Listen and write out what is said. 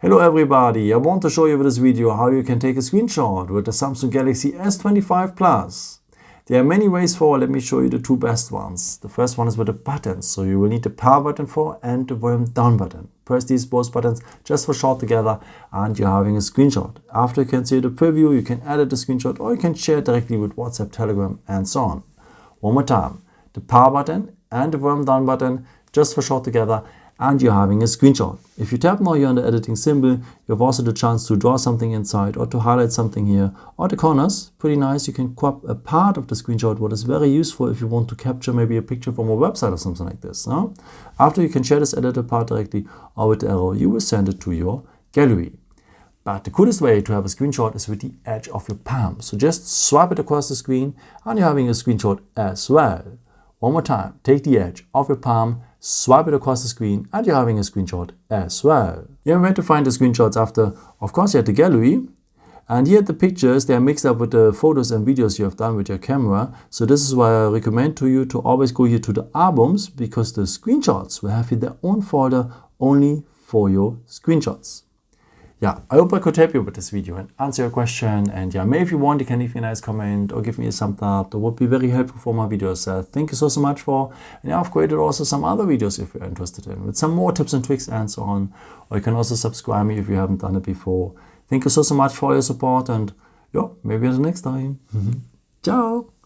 Hello everybody, I want to show you with this video how you can take a screenshot with the Samsung Galaxy S25 Plus. There are many ways for, let me show you the two best ones. The first one is with the buttons, so you will need the power button for and the volume down button. Press these both buttons just for short together and you're having a screenshot. After you can see the preview, you can edit the screenshot or you can share it directly with WhatsApp, Telegram and so on. One more time, the power button and the volume down button just for short together and you're having a screenshot. If you tap now here on the editing symbol, you have also the chance to draw something inside or to highlight something here. Or the corners, pretty nice. You can crop a part of the screenshot, what is very useful if you want to capture maybe a picture from a website or something like this. No? After you can share this edited part directly or with the arrow, you will send it to your gallery. But the coolest way to have a screenshot is with the edge of your palm. So just swipe it across the screen and you're having a screenshot as well. One more time, take the edge of your palm, swipe it across the screen and you're having a screenshot as well. You're where to find the screenshots after, of course, you have the gallery. And here the pictures, they are mixed up with the photos and videos you have done with your camera. So this is why I recommend to you to always go here to the albums, because the screenshots will have here their own folder only for your screenshots. Yeah, I hope I could help you with this video and answer your question. And yeah, maybe if you want, you can leave me a nice comment or give me a thumbs up. That would be very helpful for my videos. Thank you so much for. And yeah, I've created also some other videos if you're interested in, with some more tips and tricks and so on. Or you can also subscribe me if you haven't done it before. Thank you so much for your support and yeah, maybe until next time. Ciao.